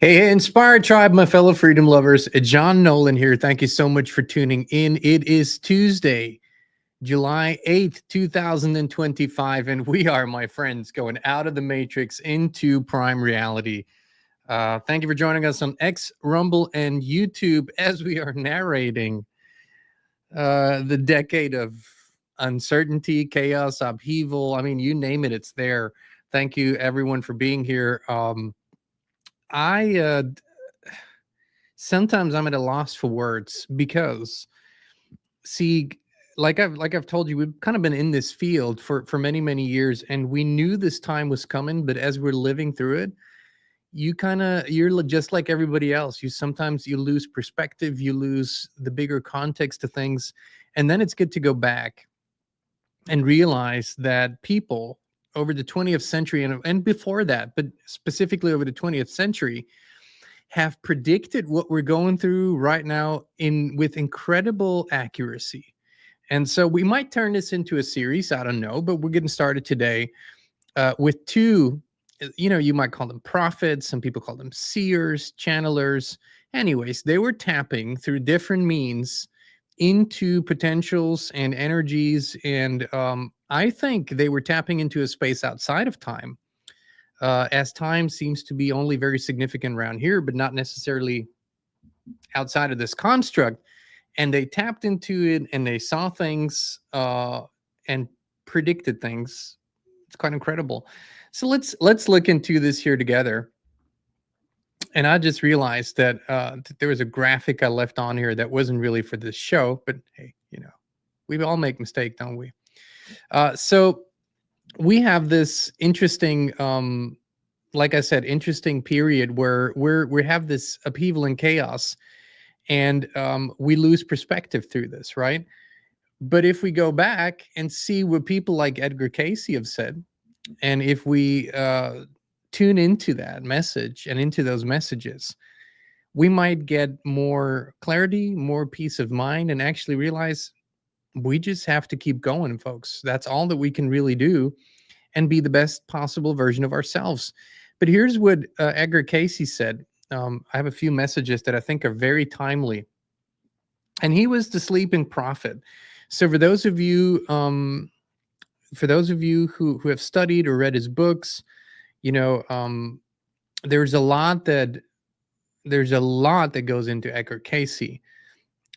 Hey, Inspired Tribe, my fellow freedom lovers. John Nolan here. Thank you so much for tuning in. It is Tuesday, July 8th, 2025, and we are, my friends, going out of the matrix into prime reality. Thank you for joining us on X, Rumble, and YouTube as we are narrating the decade of uncertainty, chaos, upheaval. I mean, you name it, it's there. Thank you, everyone, for being here. I sometimes I'm at a loss for words because, see, like I've told you, we've kind of been in this field for many years, and we knew this time was coming. But as we're living through it, you're just like everybody else. You lose perspective, you lose the bigger context of things, and then it's good to go back and realize that people over the 20th century and before that, but specifically over the 20th century, have predicted what we're going through right now in with incredible accuracy. And so we might turn this into a series, I don't know, but we're getting started today with two, you might call them prophets, some people call them seers, channelers. Anyways, they were tapping through different means into potentials and energies. And I think they were tapping into a space outside of time, as time seems to be only very significant around here, but not necessarily outside of this construct. And they tapped into it and they saw things and predicted things. It's quite incredible. So let's look into this here together. And I just realized that there was a graphic I left on here that wasn't really for this show, but hey, we all make mistakes, don't we? So we have this interesting, like I said, interesting period where we have this upheaval and chaos, and we lose perspective through this, right? But if we go back and see what people like Edgar Cayce have said, and if we tune into that message and into those messages, we might get more clarity, more peace of mind, and actually realize we just have to keep going, folks. That's all that we can really do, and be the best possible version of ourselves. But here's what Edgar Cayce said. I have a few messages that I think are very timely. And he was the sleeping prophet. So for those of you, who have studied or read his books, there's a lot that goes into Edgar Cayce.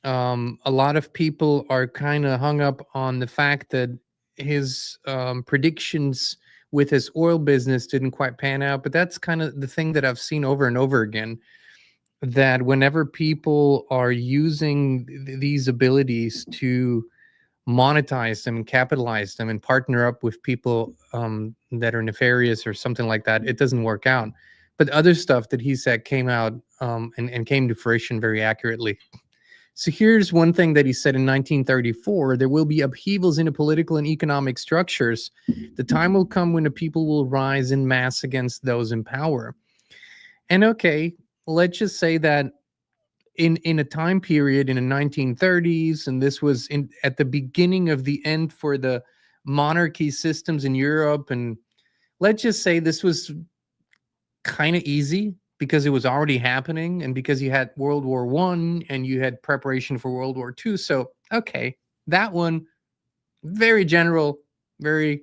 A lot of people are kind of hung up on the fact that his predictions with his oil business didn't quite pan out, but that's kind of the thing that I've seen over and over again, that whenever people are using these abilities to monetize them, capitalize them, and partner up with people that are nefarious or something like that, it doesn't work out. But other stuff that he said came out and came to fruition very accurately. So here's one thing that he said in 1934: there will be upheavals in the political and economic structures. The time will come when the people will rise in mass against those in power. And okay, let's just say that in a time period in the 1930s, and this was at the beginning of the end for the monarchy systems in Europe, and let's just say this was kind of easy because it was already happening, and because you had World War I and you had preparation for World War II. So, okay, that one, very general, very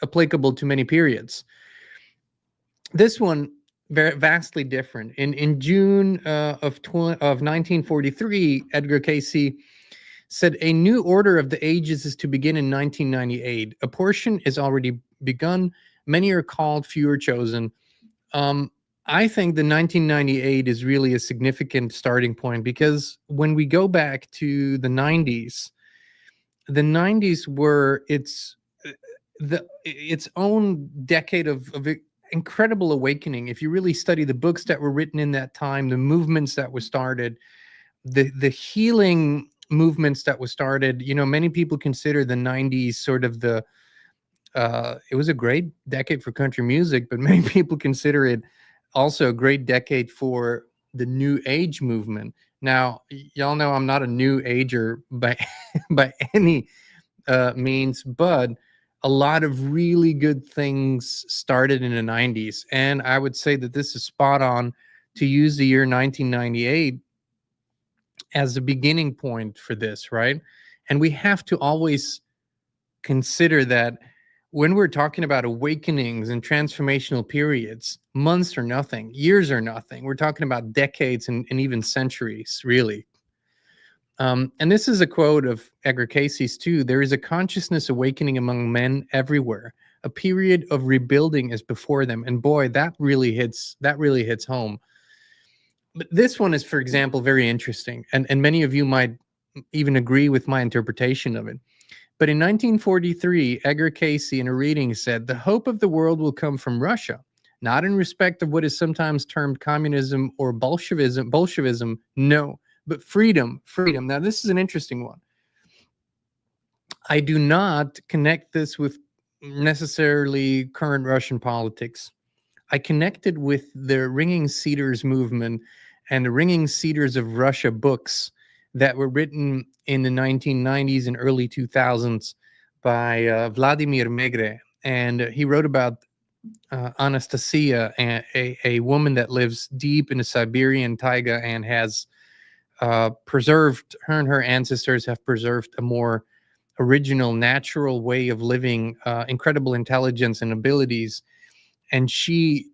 applicable to many periods. This one, very vastly different. In June of 1943, Edgar Cayce said a new order of the ages is to begin in 1998. A portion is already begun. Many are called, few are chosen. I think the 1998 is really a significant starting point, because when we go back to the 90s were its own decade of incredible awakening. If you really study the books that were written in that time, the movements that were started, the healing movements that were started, many people consider the 90s sort of it was a great decade for country music, but many people consider it also a great decade for the new age movement. Now, y'all know I'm not a new ager by by any means, but a lot of really good things started in the 90s. And I would say that this is spot on to use the year 1998 as the beginning point for this, right? And we have to always consider that when we're talking about awakenings and transformational periods, months are nothing, years are nothing. We're talking about decades and even centuries, really. And this is a quote of Edgar Cayce's too. There is a consciousness awakening among men everywhere. A period of rebuilding is before them. And boy, that really hits home. But this one is, for example, very interesting. And many of you might even agree with my interpretation of it. But in 1943, Edgar Cayce in a reading said, the hope of the world will come from Russia, not in respect of what is sometimes termed communism or Bolshevism, no, but freedom. Now, this is an interesting one. I do not connect this with necessarily current Russian politics. I connected with the Ringing Cedars movement and the Ringing Cedars of Russia books that were written in the 1990s and early 2000s by Vladimir Megre. And he wrote about Anastasia, a woman that lives deep in the Siberian taiga and has preserved, her and her ancestors have preserved a more original, natural way of living, incredible intelligence and abilities. And she,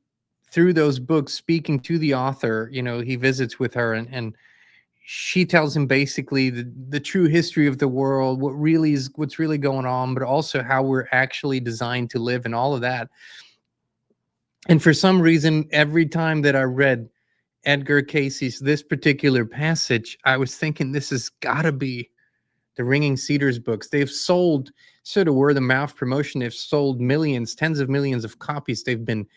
through those books, speaking to the author, he visits with her, and she tells him basically the true history of the world, what's really going on, but also how we're actually designed to live and all of that. And for some reason, every time that I read Edgar Cayce's this particular passage, I was thinking this has got to be the Ringing Cedars books. They've sold, sort of word of mouth promotion, they've sold millions, tens of millions of copies. They've been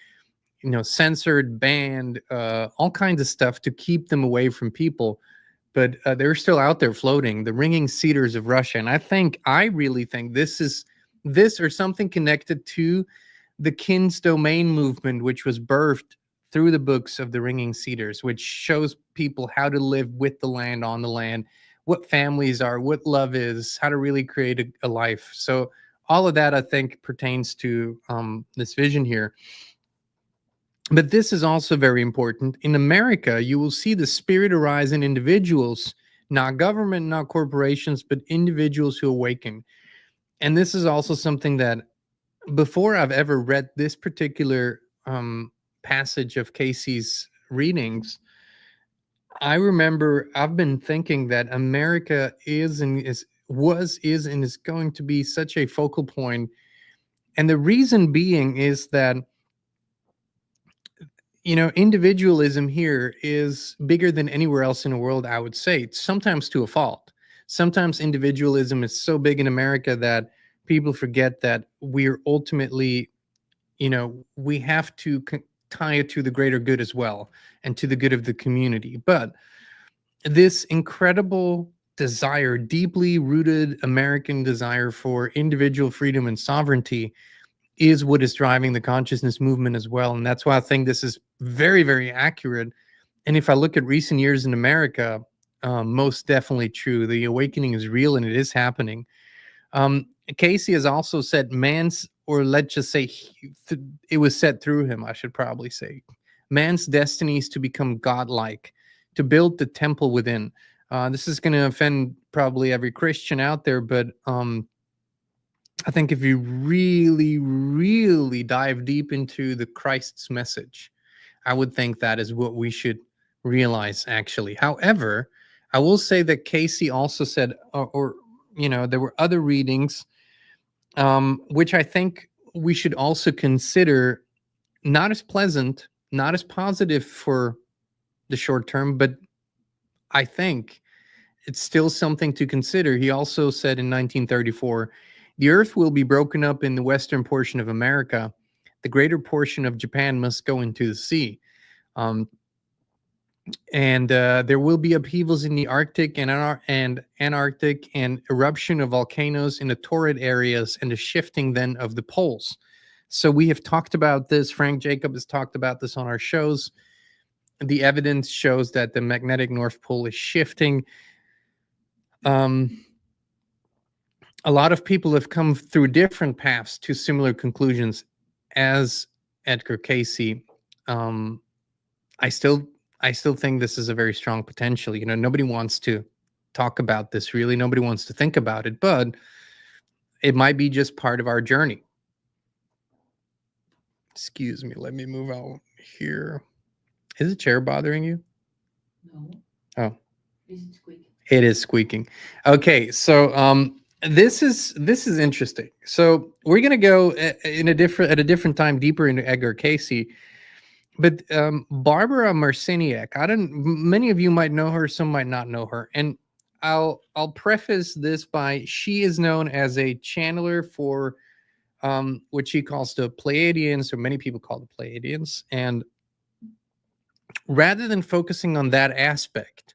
censored, banned, all kinds of stuff to keep them away from people. But they're still out there floating, the Ringing Cedars of Russia. And I really think this or something connected to the Kin's Domain movement, which was birthed through the books of the Ringing Cedars, which shows people how to live with the land, on the land, what families are, what love is, how to really create a life. So all of that, I think, pertains to this vision here. But this is also very important. In America, you will see the spirit arise in individuals, not government, not corporations, but individuals who awaken. And this is also something that, before I've ever read this particular passage of Cayce's readings, I remember I've been thinking that America is and is going to be such a focal point. And the reason being is that individualism here is bigger than anywhere else in the world, I would say, sometimes to a fault. Sometimes individualism is so big in America that people forget that we're ultimately, we have to tie it to the greater good as well and to the good of the community. But this incredible desire, deeply rooted American desire for individual freedom and sovereignty, is what is driving the consciousness movement as well. And that's why I think this is very, very accurate. And if I look at recent years in America, most definitely true. The awakening is real and it is happening. Cayce has also said let's just say it was said through him, I should probably say, man's destiny is to become godlike, to build the temple within. This is going to offend probably every Christian out there, but I think if you really, really dive deep into the Christ's message, I would think that is what we should realize, actually. However, I will say that Cayce also said, there were other readings, which I think we should also consider not as pleasant, not as positive for the short term, but I think it's still something to consider. He also said in 1934, the earth will be broken up in the western portion of America. The greater portion of Japan must go into the sea. And there will be upheavals in the Arctic and Antarctic, and eruption of volcanoes in the torrid areas, and the shifting then of the poles. So we have talked about this. Frank Jacob has talked about this on our shows. The evidence shows that the magnetic North Pole is shifting. A lot of people have come through different paths to similar conclusions as Edgar Cayce. I still I still think this is a very strong potential. Nobody wants to talk about this really. Nobody wants to think about it, but it might be just part of our journey. Excuse me. Let me move out here. Is the chair bothering you? No. Oh, Is it squeaking? it is squeaking. Okay, so this is interesting. So we're gonna go at a different time deeper into Edgar Cayce. But Barbara Marciniak, many of you might know her, some might not know her. And I'll preface this by, she is known as a channeler for what she calls the Pleiadians, or many people call the Pleiadians. And rather than focusing on that aspect,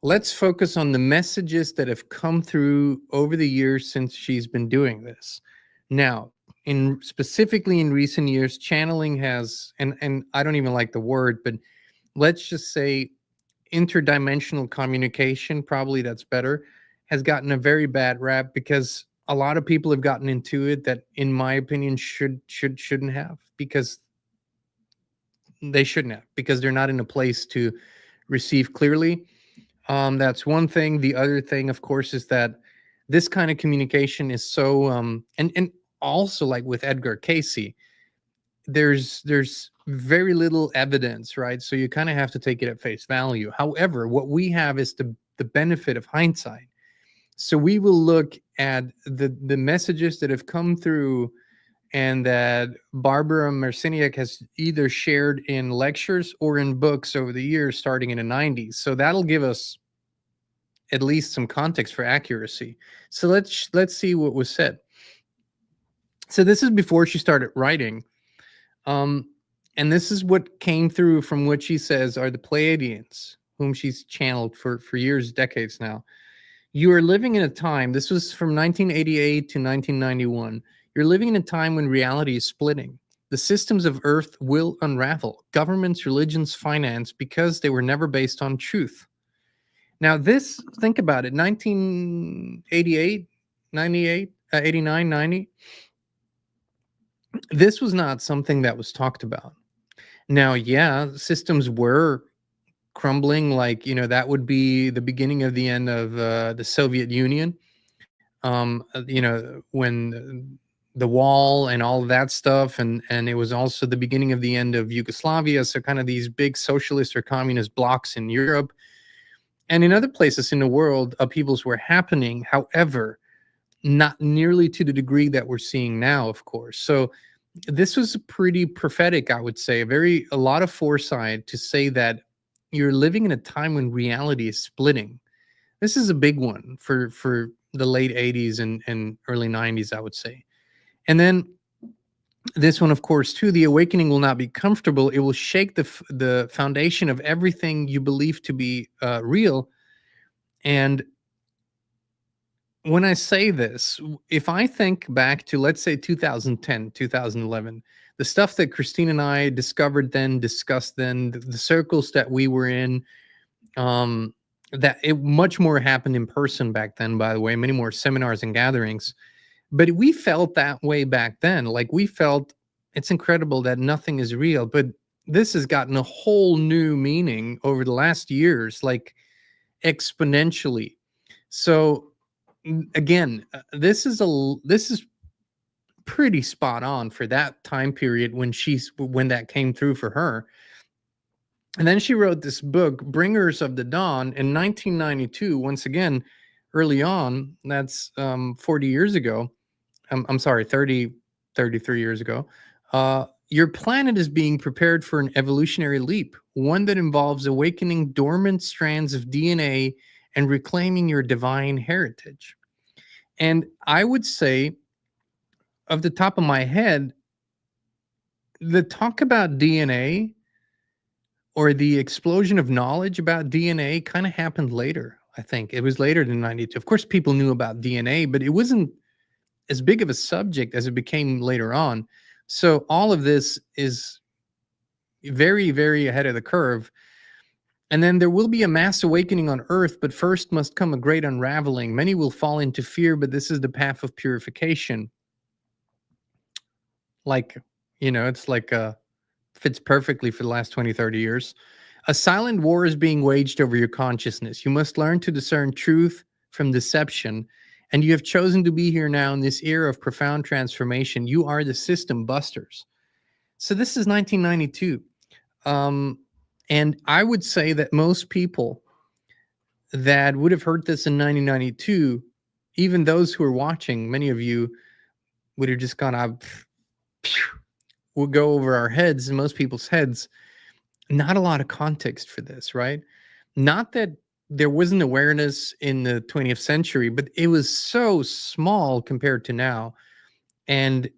let's focus on the messages that have come through over the years since she's been doing this. Now, in specifically in recent years, channeling has, and I don't even like the word, but let's just say interdimensional communication, probably that's better, has gotten a very bad rap because a lot of people have gotten into it that, in my opinion, shouldn't have, because they shouldn't have, because they're not in a place to receive clearly. That's one thing. The other thing, of course, is that this kind of communication is so and also, like with Edgar Cayce, there's very little evidence, right? So you kind of have to take it at face value. However, what we have is the benefit of hindsight. So we will look at the messages that have come through and that Barbara Marciniak has either shared in lectures or in books over the years, starting in the 90s. So that'll give us at least some context for accuracy. So let's see what was said. So this is before she started writing. Um, and this is what came through from what she says are the Pleiadians, whom she's channeled for years, decades now. You are living in a time, this was from 1988 to 1991. You're living in a time when reality is splitting. The systems of Earth will unravel. Governments, religions, finance, because they were never based on truth. Now, this, think about it, 1988, 98, 89, 90. This was not something that was talked about. Now, yeah, systems were crumbling. Like, that would be the beginning of the end of the Soviet Union. When the wall and all of that stuff, and it was also the beginning of the end of Yugoslavia. So kind of these big socialist or communist blocs in Europe and in other places in the world, upheavals were happening. However, not nearly to the degree that we're seeing now, of course. So this was pretty prophetic, I would say, a lot of foresight to say that you're living in a time when reality is splitting. This is a big one for the late 80s and early 90s, I would say. And then this one, of course, too, the awakening will not be comfortable. It will shake the foundation of everything you believe to be real. And when I say this, if I think back to, let's say, 2010, 2011, the stuff that Kristin and I discovered then, discussed then, the circles that we were in, that it much more happened in person back then, by the way, many more seminars and gatherings. But we felt that way back then. Like, we felt it's incredible that nothing is real. But this has gotten a whole new meaning over the last years, like exponentially. So again, this is pretty spot on for that time period when that came through for her. And then she wrote this book, Bringers of the Dawn, in 1992. Once again, early on, that's 40 years ago. I'm sorry, 33 years ago. Your planet is being prepared for an evolutionary leap, one that involves awakening dormant strands of DNA and reclaiming your divine heritage. And I would say, off the top of my head, the talk about DNA, or the explosion of knowledge about DNA, kind of happened later. I think it was later than 92. Of course, people knew about DNA, but it wasn't as big of a subject as it became later on. So all of this is very, very ahead of the curve. And then there will be a mass awakening on Earth, but first must come a great unraveling. Many will fall into fear, but this is the path of purification. Like, it's like fits perfectly for the last 20, 30 years. A silent war is being waged over your consciousness. You must learn to discern truth from deception. And you have chosen to be here now in this era of profound transformation. You are the system busters. So this is 1992. Um, and I would say that most people that would have heard this in 1992, even those who are watching, many of you would have just gone up, would go over our heads, in most people's heads. Not a lot of context for this, right? Not that there wasn't awareness in the 20th century, but it was so small compared to now. And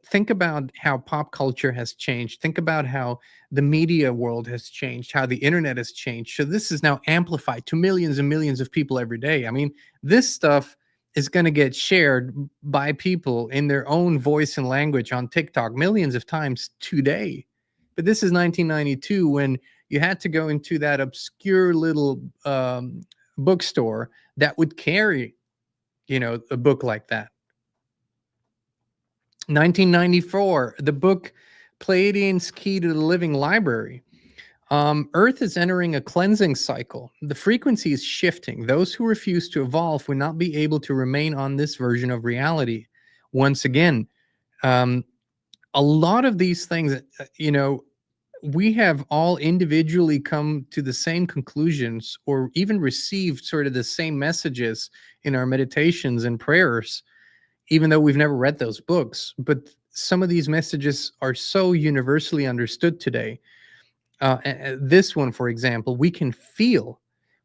think about how pop culture has changed. Think about how the media world has changed, how the internet has changed. So this is now amplified to millions and millions of people every day. I mean, this stuff is going to get shared by people in their own voice and language on TikTok millions of times today. But this is 1992 when you had to go into that obscure little bookstore that would carry, a book like that. 1994, the book Pleiadian's Key to the Living Library. Earth is entering a cleansing cycle. The frequency is shifting. Those who refuse to evolve will not be able to remain on this version of reality. Once again, a lot of these things, we have all individually come to the same conclusions or even received sort of the same messages in our meditations and prayers, even though we've never read those books. But some of these messages are so universally understood today. This one, for example, we can feel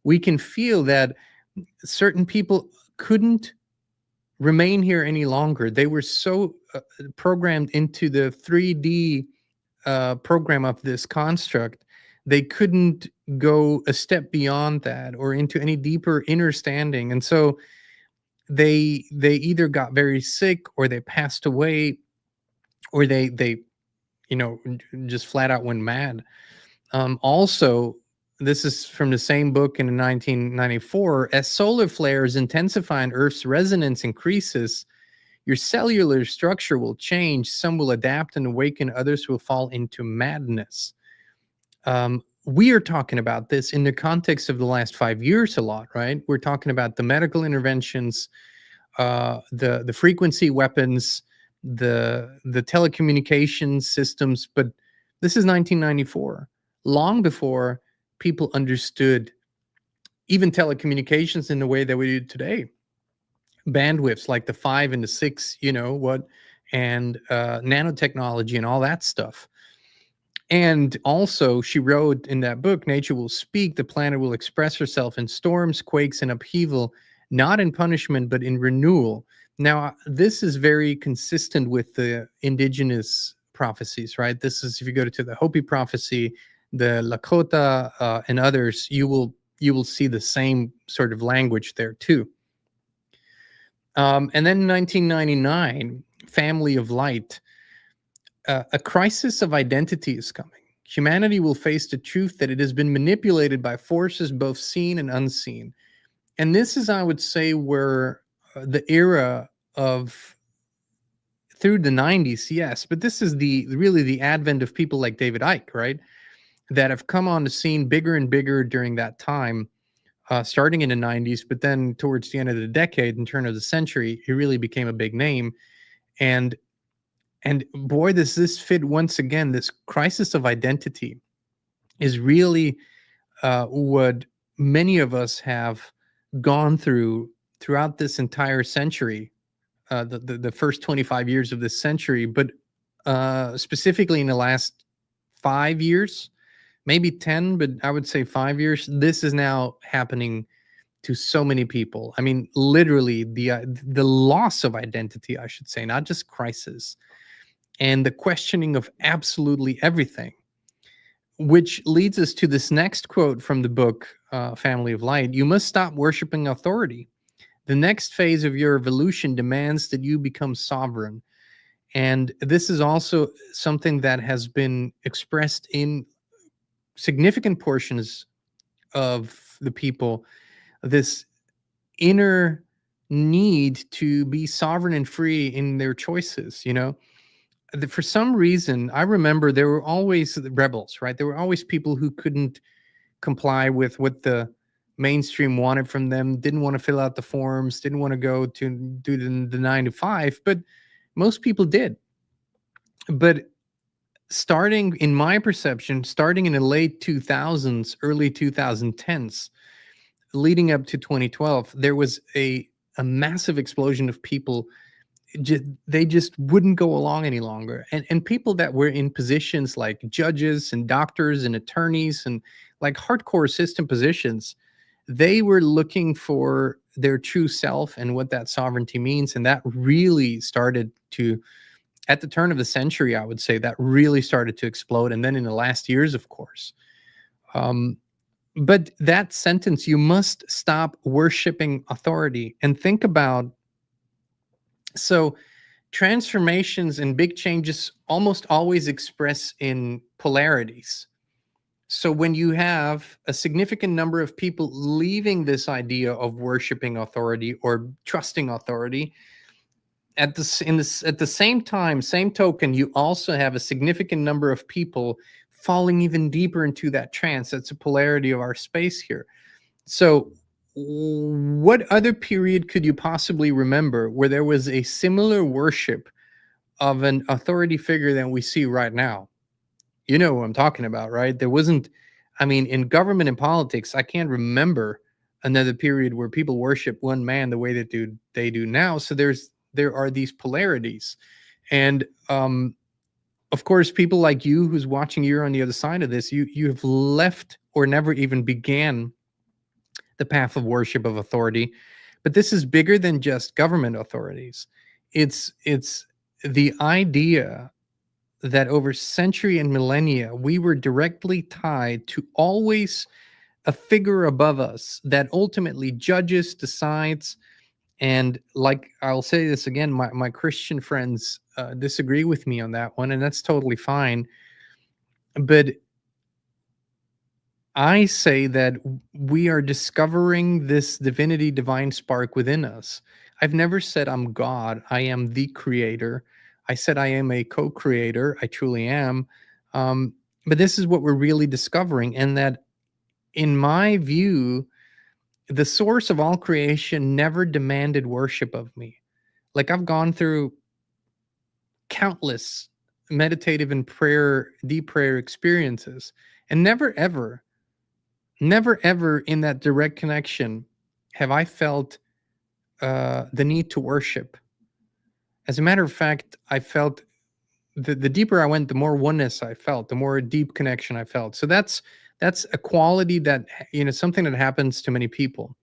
that certain people couldn't remain here any longer. They were so programmed into the 3D program of this construct, they couldn't go a step beyond that or into any deeper understanding. And so they either got very sick or they passed away or they just flat out went mad. Also, this is from the same book in 1994. As solar flares intensify and Earth's resonance increases, your cellular structure will change. Some will adapt and awaken, others will fall into madness. We are talking about this in the context of the last 5 years a lot, right? We're talking about the medical interventions, the frequency weapons, the telecommunications systems, but this is 1994, long before people understood even telecommunications in the way that we do today. Bandwidths like the 5 and the 6, and nanotechnology and all that stuff. And also, she wrote in that book, nature will speak, the planet will express herself in storms, quakes, and upheaval, not in punishment, but in renewal. Now, this is very consistent with the indigenous prophecies, right? This is, if you go to the Hopi prophecy, the Lakota, and others, you will see the same sort of language there too. And then 1999, Family of Light. A crisis of identity is coming. Humanity will face the truth that it has been manipulated by forces both seen and unseen. And this is, I would say, where the era of through the 90s, yes, but this is really the advent of people like David Icke, right? That have come on the scene bigger and bigger during that time, starting in the 90s, but then towards the end of the decade and turn of the century, he really became a big name. And boy, does this fit once again. This crisis of identity is really what many of us have gone through throughout this entire century, the first 25 years of this century, but specifically in the last 5 years, maybe 10, but I would say 5 years. This is now happening to so many people. I mean, literally the loss of identity, I should say, not just crisis, and the questioning of absolutely everything, which leads us to this next quote from the book, Family of Light. You must stop worshiping authority. The next phase of your evolution demands that you become sovereign. And this is also something that has been expressed in significant portions of the people, this inner need to be sovereign and free in their choices, for some reason, I remember there were always the rebels, right? There were always people who couldn't comply with what the mainstream wanted from them, didn't want to fill out the forms, didn't want to go to do the 9 to 5, but most people did. But starting, in my perception, starting in the late 2000s, early 2010s, leading up to 2012, there was a massive explosion of people. They just wouldn't go along any longer, and people that were in positions like judges and doctors and attorneys and like hardcore system positions, they were looking for their true self and what that sovereignty means. And that really started to, at the turn of the century, I would say, that really started to explode. And then in the last years, of course. But that sentence, you must stop worshiping authority, and think about, so transformations and big changes almost always express in polarities. So when you have a significant number of people leaving this idea of worshiping authority or trusting authority, at the same time, same token, you also have a significant number of people falling even deeper into that trance. That's a polarity of our space here. So what other period could you possibly remember where there was a similar worship of an authority figure than we see right now? You know what I'm talking about, right? There wasn't, I mean, in government and politics, I can't remember another period where people worship one man the way that they do now. So there are these polarities. And of course, people like you who's watching, you're on the other side of this, you have left or never even began the path of worship of authority. But this is bigger than just government authorities. It's the idea that over century and millennia, we were directly tied to always a figure above us that ultimately judges, decides. And like, I'll say this again, my Christian friends disagree with me on that one, and that's totally fine. But I say that we are discovering this divinity, divine spark within us. I've never said I'm God. I am the creator. I said I am a co-creator. I truly am. But this is what we're really discovering. And that, in my view, the source of all creation never demanded worship of me. Like, I've gone through countless meditative and prayer, deep prayer experiences, and never ever in that direct connection have I felt the need to worship. As a matter of fact, I felt the deeper I went, the more oneness I felt, the more deep connection I felt. So that's a quality that, something that happens to many people.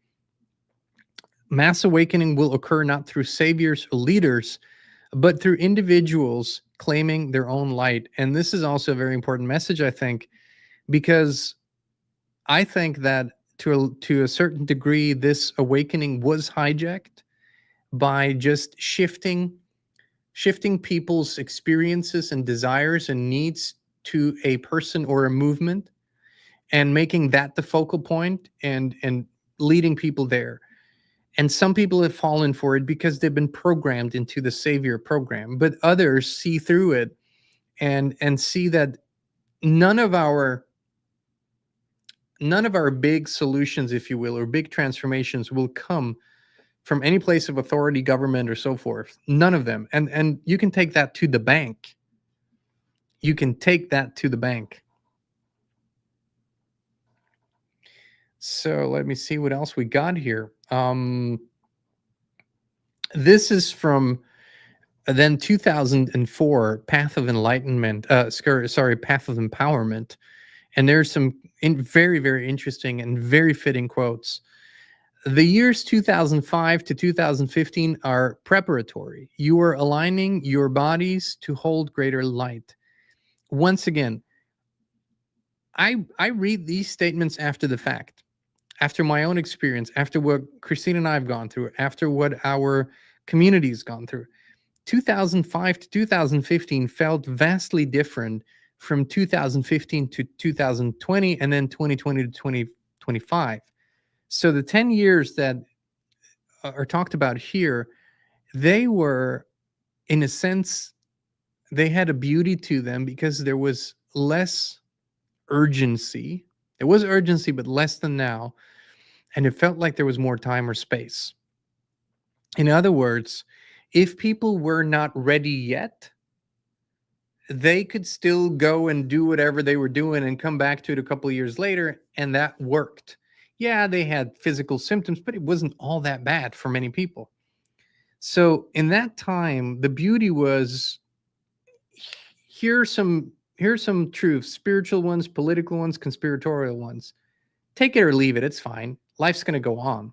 Mass awakening will occur not through saviors or leaders, but through individuals claiming their own light. And this is also a very important message, I think, because I think that to a certain degree, this awakening was hijacked by just shifting people's experiences and desires and needs to a person or a movement, and making that the focal point, and leading people there. And some people have fallen for it because they've been programmed into the savior program, but others see through it and see that none of our big solutions, if you will, or big transformations will come from any place of authority, government, or so forth. None of them. And you can take that to the bank. You can take that to the bank. So let me see what else we got here. This is from then 2004, Path of Enlightenment. Path of Empowerment. And there's some very, very interesting and very fitting quotes. The years 2005 to 2015 are preparatory. You are aligning your bodies to hold greater light. Once again, I read these statements after the fact, after my own experience, after what Kristin and I have gone through, after what our community's gone through. 2005 to 2015 felt vastly different from 2015 to 2020, and then 2020 to 2025. So the 10 years that are talked about here, they were, in a sense, they had a beauty to them because there was less urgency. There was urgency, but less than now. And it felt like there was more time or space. In other words, if people were not ready yet, they could still go and do whatever they were doing and come back to it a couple of years later, and that worked. Yeah, they had physical symptoms, but it wasn't all that bad for many people. So in that time, the beauty was here's some truths, spiritual ones, political ones, conspiratorial ones. Take it or leave it, it's fine. Life's going to go on.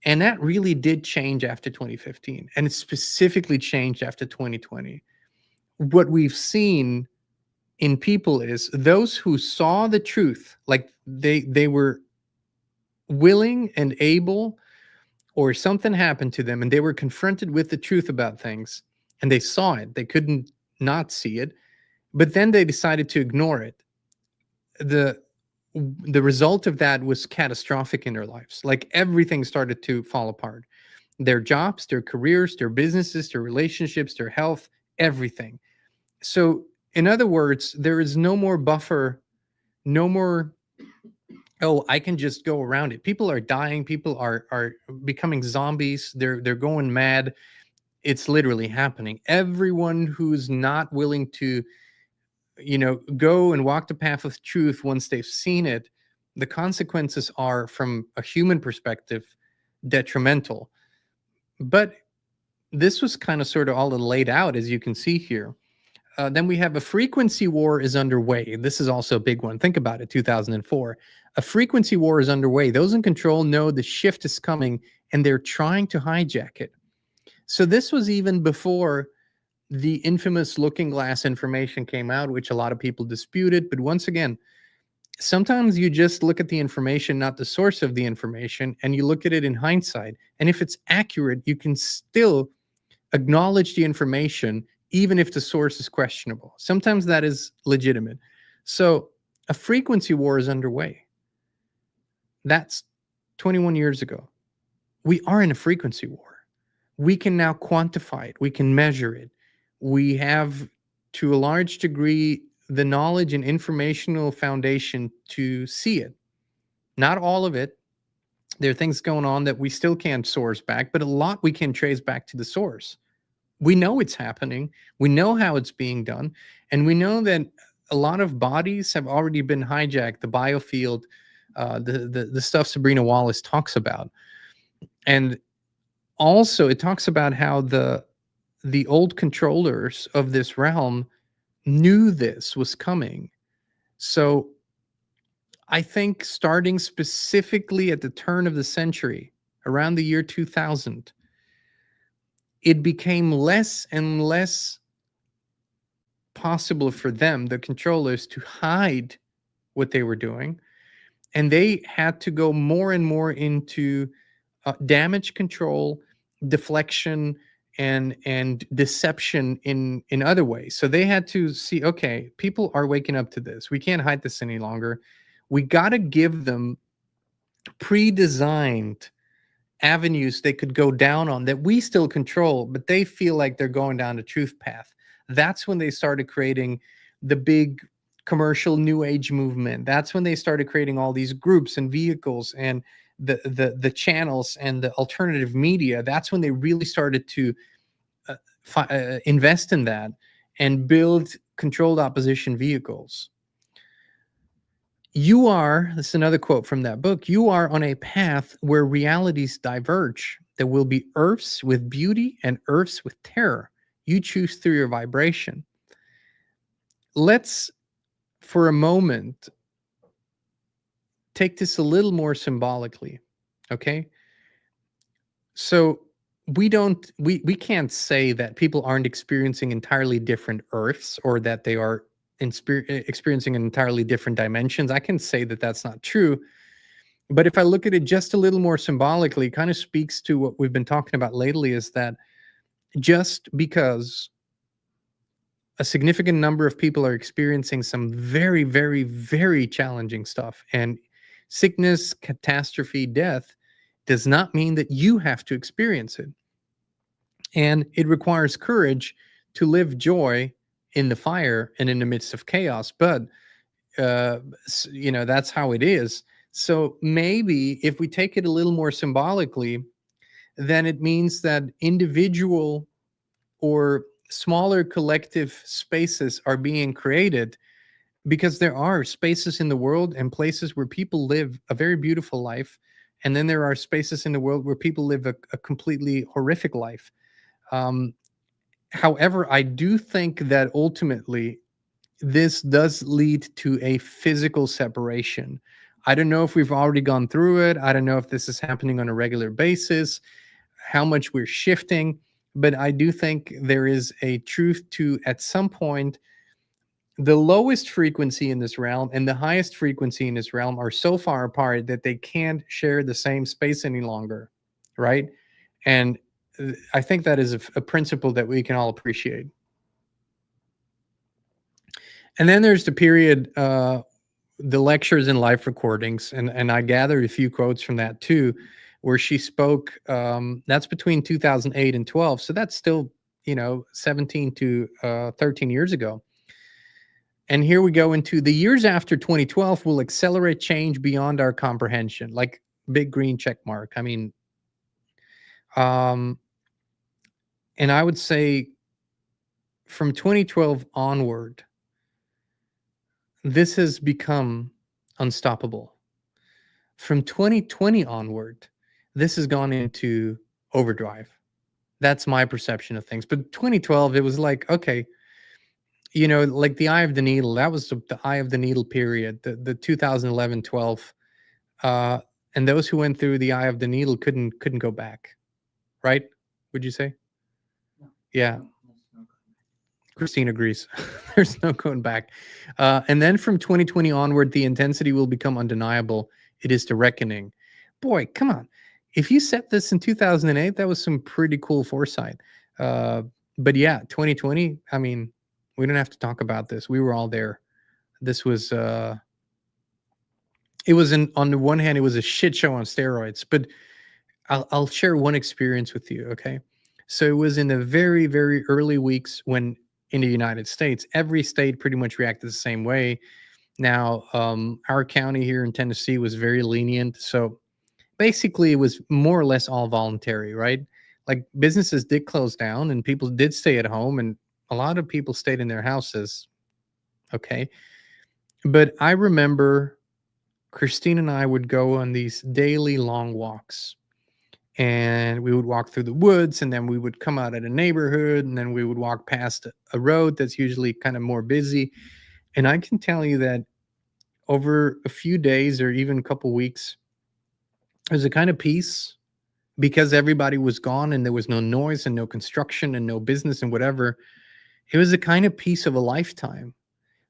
And that really did change after 2015, and it specifically changed after 2020. What we've seen in people is those who saw the truth, like they were willing and able, or something happened to them and they were confronted with the truth about things and they saw it, they couldn't not see it, but then they decided to ignore it. The result of that was catastrophic in their lives. Like everything started to fall apart. Their jobs, their careers, their businesses, their relationships, their health, everything. So in other words, there is no more buffer, no more, oh, I can just go around it. People are dying, people are becoming zombies, they're going mad. It's literally happening. Everyone who's not willing to, go and walk the path of truth once they've seen it, the consequences are, from a human perspective, detrimental. But this was kind of sort of all laid out, as you can see here. Then we have a frequency war is underway. This is also a big one. Think about it, 2004. A frequency war is underway. Those in control know the shift is coming, and they're trying to hijack it. So this was even before the infamous looking glass information came out, which a lot of people disputed. But once again, sometimes you just look at the information, not the source of the information, and you look at it in hindsight. And if it's accurate, you can still acknowledge the information, even if the source is questionable. Sometimes that is legitimate. So a frequency war is underway. That's 21 years ago. We are in a frequency war. We can now quantify it. We can measure it. We have, to a large degree, the knowledge and informational foundation to see it. Not all of it. There are things going on that we still can't source back, but a lot we can trace back to the source. We know it's happening. We know how it's being done. And we know that a lot of bodies have already been hijacked, the biofield, the stuff Sabrina Wallace talks about. And also it talks about how the old controllers of this realm knew this was coming. So I think starting specifically at the turn of the century, around the year 2000, it became less and less possible for them, the controllers, to hide what they were doing. And they had to go more and more into damage control, deflection, and deception in other ways. So they had to see, okay, people are waking up to this. We can't hide this any longer. We got to give them pre-designed avenues they could go down on that we still control, but they feel like they're going down the truth path. That's when they started creating the big commercial new age movement. That's when they started creating all these groups and vehicles and the channels and the alternative media. That's when they really started to invest in that and build controlled opposition vehicles. This is another quote from that book, you are on a path where realities diverge. There will be Earths with beauty and Earths with terror. You choose through your vibration. Let's, for a moment, take this a little more symbolically, okay? So we can't say that people aren't experiencing entirely different Earths, or that they are experiencing entirely different dimensions. I can say that that's not true. But if I look at it just a little more symbolically, it kind of speaks to what we've been talking about lately, is that just because a significant number of people are experiencing some very, very, very challenging stuff, and sickness, catastrophe, death, does not mean that you have to experience it. And it requires courage to live joy in the fire and in the midst of chaos. But uh, that's how it is. So maybe if we take it a little more symbolically, then it means that individual or smaller collective spaces are being created, because there are spaces in the world and places where people live a very beautiful life, and then there are spaces in the world where people live a completely horrific life. um, However, I do think that ultimately this does lead to a physical separation. I don't know if we've already gone through it. I don't know if this is happening on a regular basis, how much we're shifting, but I do think there is a truth to, at some point, the lowest frequency in this realm and the highest frequency in this realm are so far apart that they can't share the same space any longer, right? And I think that is a principle that we can all appreciate. And then there's the period, the lectures and live recordings, and I gathered a few quotes from that too, where she spoke. That's between 2008 and 12, so that's still 17 to 13 years ago. And here we go into the years after 2012 will accelerate change beyond our comprehension, like big green check mark. I mean, um, and I would say from 2012 onward, this has become unstoppable. From 2020 onward, this has gone into overdrive. That's my perception of things. But 2012, it was like, okay, like the eye of the needle. That was the eye of the needle period, the 2011, 12. Uh, and those who went through the eye of the needle couldn't go back, right? Would you say? No. Yeah. No, there's no going Kristin agrees. There's no going back. And then from 2020 onward, the intensity will become undeniable. It is the reckoning. Boy, come on. If you set this in 2008, that was some pretty cool foresight. But yeah, 2020, I mean, we don't have to talk about this. We were all there. This was, it was on the one hand, it was a shit show on steroids, but I'll share one experience with you, okay? So it was in the very, very early weeks when in the United States, every state pretty much reacted the same way. Now, our county here in Tennessee was very lenient. So basically, it was more or less all voluntary, right? Like businesses did close down and people did stay at home, and a lot of people stayed in their houses, okay? But I remember Christine and I would go on these daily long walks, and we would walk through the woods, and then we would come out at a neighborhood, and then we would walk past a road that's usually kind of more busy. And I can tell you that over a few days or even a couple weeks, there's a kind of peace, because everybody was gone and there was no noise and no construction and no business and whatever. It was a kind of peace of a lifetime.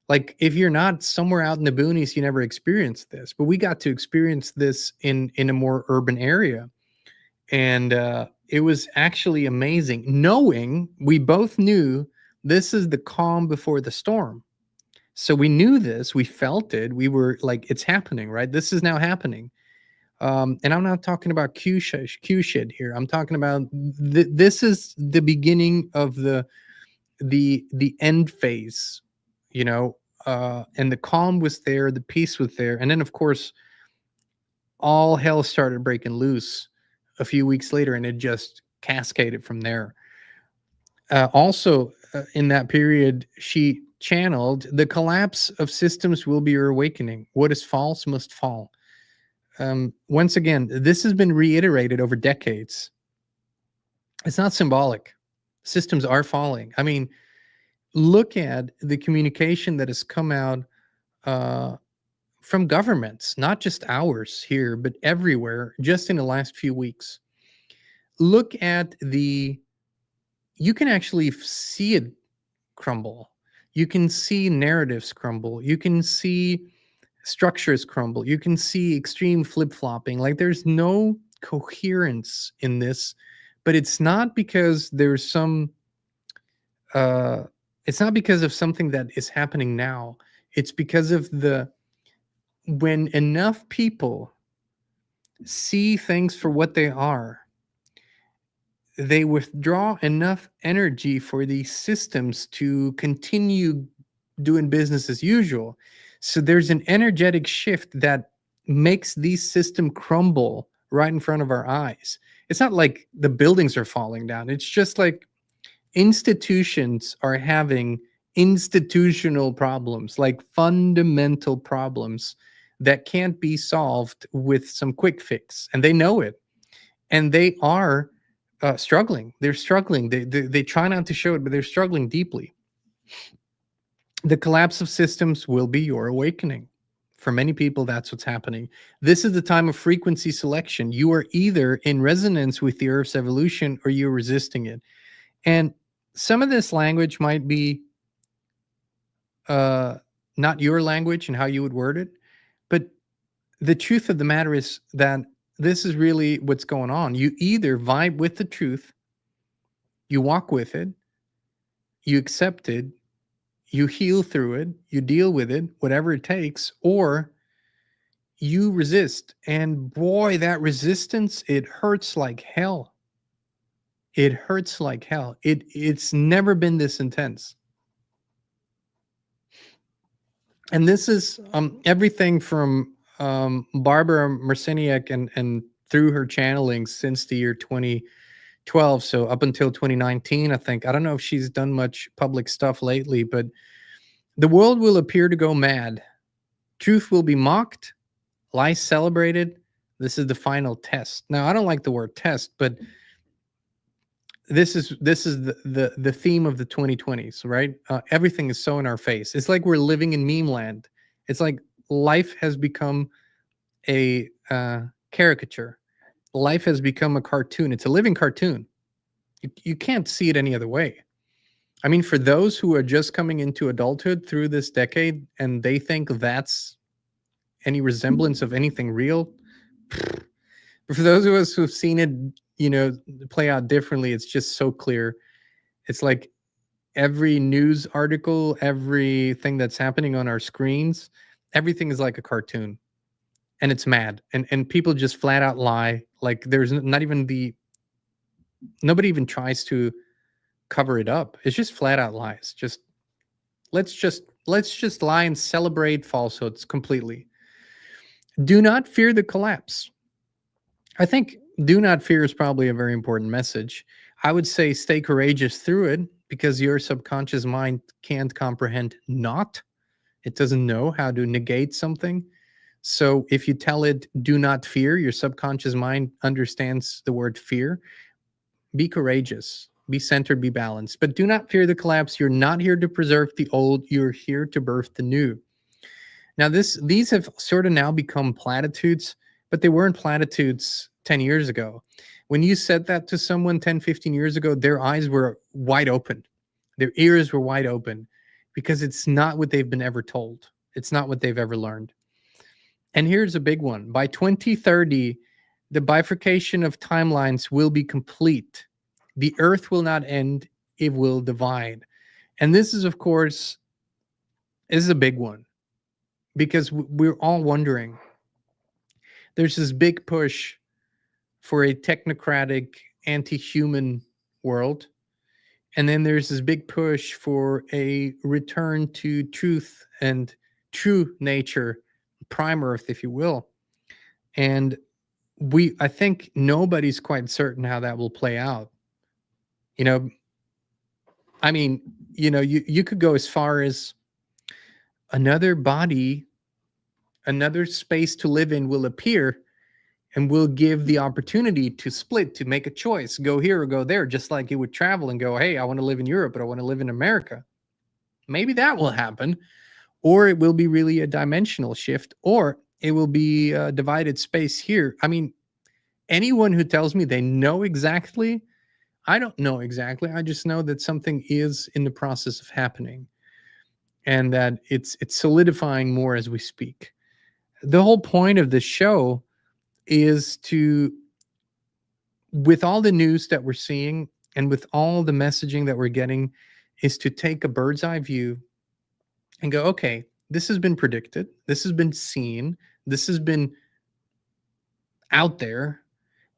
Like if you're not somewhere out in the boonies, you never experienced this, but we got to experience this in a more urban area. And it was actually amazing, knowing we both knew this is the calm before the storm. So we knew this, we felt it, we were like, it's happening, right? This is now happening. And I'm not talking about Q shit here. I'm talking about this is the beginning of the end phase, you know. And the calm was there, the peace was there, and then of course all hell started breaking loose a few weeks later, and it just cascaded from there. Also, in that period, she channeled the collapse of systems will be your awakening. What is false must fall. Once again, this has been reiterated over decades. It's not symbolic. Systems are falling. I mean, look at the communication that has come out uh, from governments, not just ours here, but everywhere, just in the last few weeks. Look at you can actually see it crumble. You can see narratives crumble. You can see structures crumble. You can see extreme flip flopping. Like there's no coherence in this, but it's not because there's some, uh, it's not because of something that is happening now. It's because of when enough people see things for what they are, they withdraw enough energy for these systems to continue doing business as usual. So there's an energetic shift that makes these systems crumble right in front of our eyes. It's not like the buildings are falling down. It's just like institutions are having institutional problems, like fundamental problems that can't be solved with some quick fix. And they know it. And they are struggling. They're struggling. They try not to show it, but they're struggling deeply. The collapse of systems will be your awakening. For many people, that's what's happening. This is the time of frequency selection. You are either in resonance with the Earth's evolution or you're resisting it. And some of this language might be not your language and how you would word it, but the truth of the matter is that this is really what's going on. You either vibe with the truth, you walk with it, you accept it, you heal through it, you deal with it, whatever it takes, or you resist. And boy, that resistance, it hurts like hell. It hurts like hell. It's never been this intense. And this is everything from Barbara Marciniak and through her channeling since the year 2012. So up until 2019, I think. I don't know if she's done much public stuff lately, but the world will appear to go mad. Truth will be mocked, lies celebrated. This is the final test. Now, I don't like the word test, but this is the theme of the 2020s, right? Everything is so in our face. It's like we're living in meme land. It's like life has become a caricature. Life has become a cartoon. It's a living cartoon. You can't see it any other way. I mean, for those who are just coming into adulthood through this decade and they think that's any resemblance of anything real, but for those of us who've seen it, play out differently, it's just so clear. It's like every news article, everything that's happening on our screens, everything is like a cartoon. And it's mad. And people just flat out lie. Like there's not even nobody even tries to cover it up. It's just flat out lies. Let's just lie and celebrate falsehoods completely. Do not fear the collapse. I think do not fear is probably a very important message. I would say stay courageous through it because your subconscious mind can't comprehend not. It doesn't know how to negate something. So if you tell it, do not fear, your subconscious mind understands the word fear. Be courageous, be centered, be balanced, but do not fear the collapse. You're not here to preserve the old. You're here to birth the new. Now, these have sort of now become platitudes, but they weren't platitudes 10 years ago. When you said that to someone 10, 15 years ago, their eyes were wide open. Their ears were wide open because it's not what they've been ever told. It's not what they've ever learned. And here's a big one. By 2030, the bifurcation of timelines will be complete. The earth will not end, it will divide. And this is, of course, a big one because we're all wondering. There's this big push for a technocratic, anti-human world. And then there's this big push for a return to truth and true nature, prime earth, if you will. And I think nobody's quite certain how that will play out. I mean, you could go as far as another body, another space to live in will appear and will give the opportunity to split, to make a choice, go here or go there, just like you would travel and go, hey, I want to live in Europe, but I want to live in America. Maybe that will happen. Or it will be really a dimensional shift, or it will be a divided space here. I mean, anyone who tells me they know exactly, I don't know exactly. I just know that something is in the process of happening and that it's solidifying more as we speak. The whole point of this show is to, with all the news that we're seeing and with all the messaging that we're getting, is to take a bird's eye view and go, okay, this has been predicted. This has been seen. This has been out there.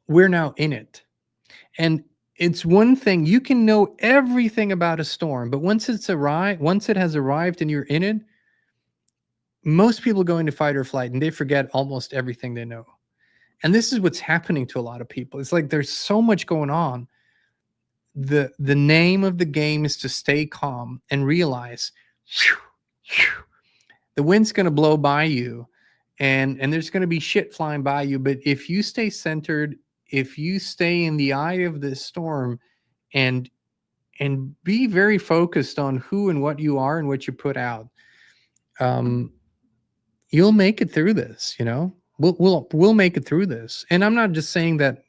We're now in it. And it's one thing, you can know everything about a storm, but once it has arrived and you're in it, most people go into fight or flight and they forget almost everything they know. And this is what's happening to a lot of people. It's like there's so much going on. The name of the game is to stay calm and realize the wind's going to blow by you, and there's going to be shit flying by you. But if you stay centered, if you stay in the eye of the storm, and be very focused on who and what you are and what you put out, um, you'll make it through this. We'll make it through this. And I'm not just saying that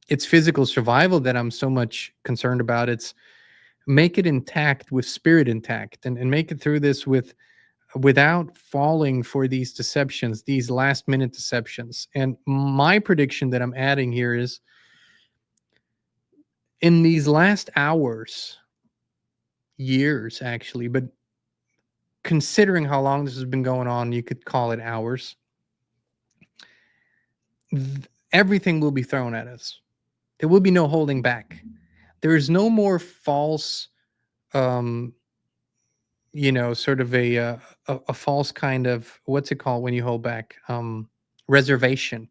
it's physical survival that I'm so much concerned about. It's make it intact with spirit intact, and make it through this without falling for these deceptions, these last minute deceptions. And my prediction that I'm adding here is, in these last hours, years actually, but considering how long this has been going on, you could call it hours, everything will be thrown at us. There will be no holding back. There is no more false, sort of a false kind of, what's it called when you hold back? Reservation.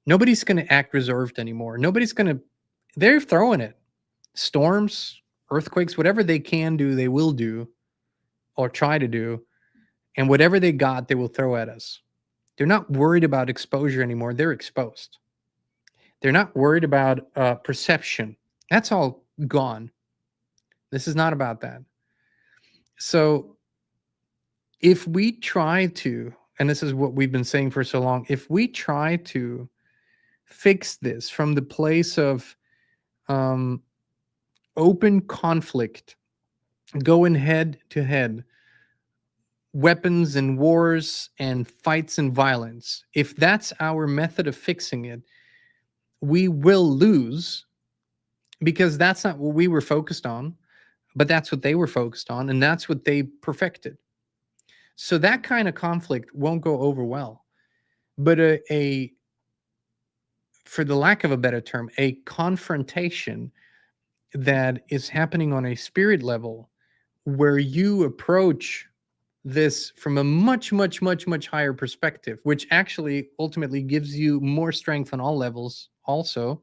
Nobody's going to act reserved anymore. They're throwing it. Storms, earthquakes, whatever they can do, they will do or try to do. And whatever they got, they will throw at us. They're not worried about exposure anymore. They're exposed. They're not worried about perception. That's all gone. This is not about that. So if we try to, and this is what we've been saying for so long, if we try to fix this from the place of open conflict, going head to head, weapons and wars and fights and violence, if that's our method of fixing it, we will lose, because that's not what we were focused on, but that's what they were focused on, and that's what they perfected. So that kind of conflict won't go over well. But for the lack of a better term, a confrontation that is happening on a spirit level, where you approach this from a much, much, much, much higher perspective, which actually ultimately gives you more strength on all levels also,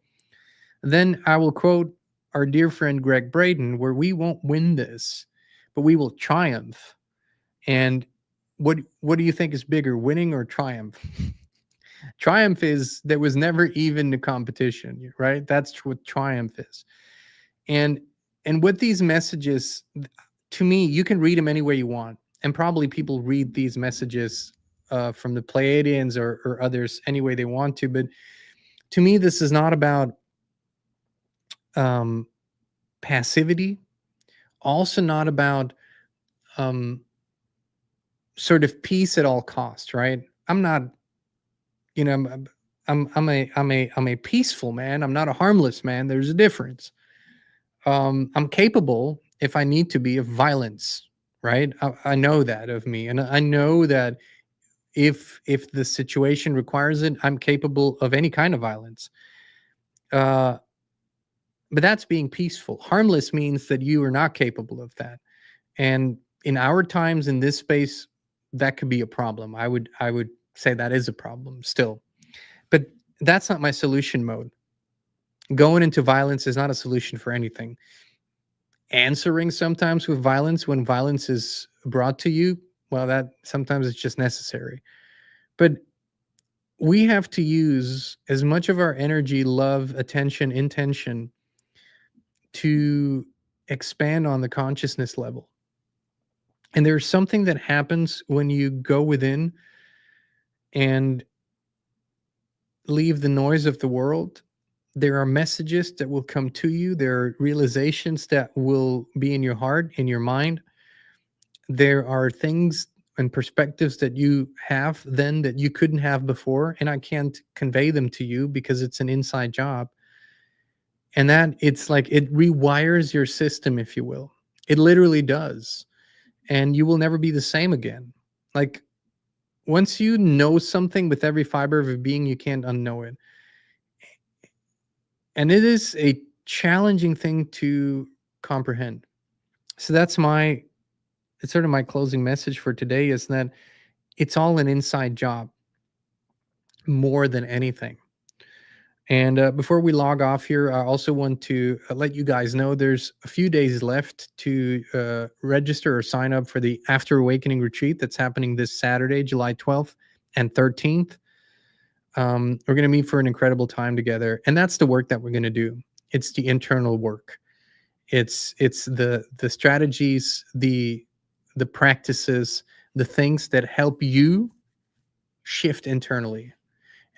then I will quote our dear friend Greg Braden, where we won't win this, but we will triumph. And what do you think is bigger, winning or triumph? Triumph is there was never even a competition, right? That's what triumph is. And what these messages, to me, you can read them any way you want. And probably people read these messages from the Pleiadians or others any way they want to. But to me, this is not about passivity. Also not about sort of peace at all costs, right? I'm not, I'm a peaceful man. I'm not a harmless man. There's a difference. I'm capable, if I need to be, of violence, right? I know that of me, and I know that if the situation requires it, I'm capable of any kind of violence. But that's being peaceful. Harmless means that you are not capable of that, and in our times in this space, that could be a problem. I would say that is a problem still, but that's not my solution mode. Going into violence is not a solution for anything. Answering sometimes with violence when violence is brought to you, well, that sometimes it's just necessary. But we have to use as much of our energy, love, attention, intention to expand on the consciousness level. And there's something that happens when you go within and leave the noise of the world. There are messages that will come to you. There are realizations that will be in your heart, in your mind. There are things and perspectives that you have then that you couldn't have before. And I can't convey them to you because it's an inside job. And that it's like it rewires your system, if you will. It literally does. And you will never be the same again. Like once you know something with every fiber of your being, you can't unknow it. And it is a challenging thing to comprehend. So that's it's sort of my closing message for today, is that It's all an inside job more than anything. And before we log off here, I also want to let you guys know there's a few days left to register or sign up for the After Awakening retreat that's happening this Saturday, July 12th and 13th. We're going to meet for an incredible time together, and that's the work that we're going to do. It's the internal work. It's the strategies, the practices, the things that help you shift internally,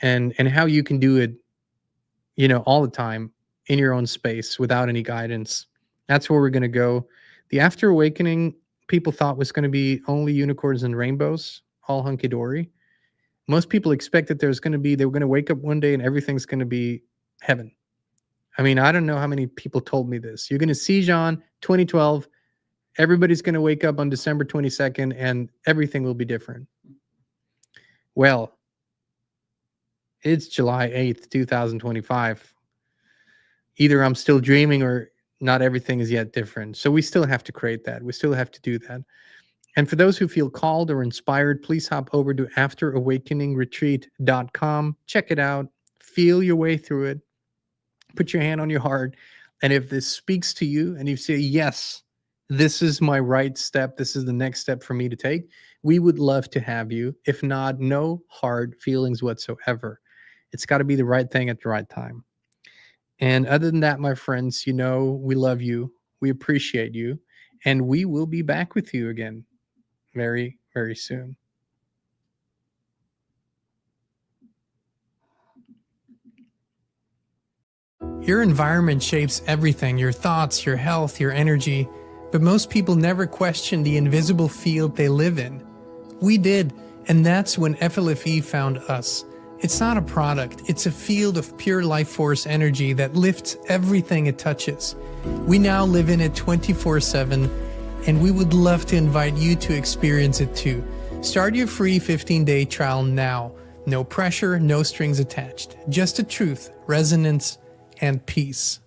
and how you can do it, all the time in your own space without any guidance. That's where we're going to go. The After Awakening, people thought was going to be only unicorns and rainbows, all hunky dory. Most people expect that they were going to wake up one day and everything's going to be heaven. I mean, I don't know how many people told me this. You're going to see Jean 2012. Everybody's going to wake up on December 22nd and everything will be different. Well, it's July 8th, 2025. Either I'm still dreaming or not everything is yet different. So we still have to create that. We still have to do that. And for those who feel called or inspired, please hop over to afterawakeningretreat.com. Check it out. Feel your way through it. Put your hand on your heart. And if this speaks to you and you say, yes, this is my right step, this is the next step for me to take, we would love to have you. If not, no hard feelings whatsoever. It's got to be the right thing at the right time. And other than that, my friends, we love you. We appreciate you. And we will be back with you again very, very soon. Your environment shapes everything, your thoughts, your health, your energy. But most people never question the invisible field they live in. We did, and that's when FLFE found us. It's not a product, it's a field of pure life force energy that lifts everything it touches. We now live in it 24/7, and we would love to invite you to experience it too. Start your free 15-day trial now. No pressure, no strings attached. Just the truth, resonance, and peace.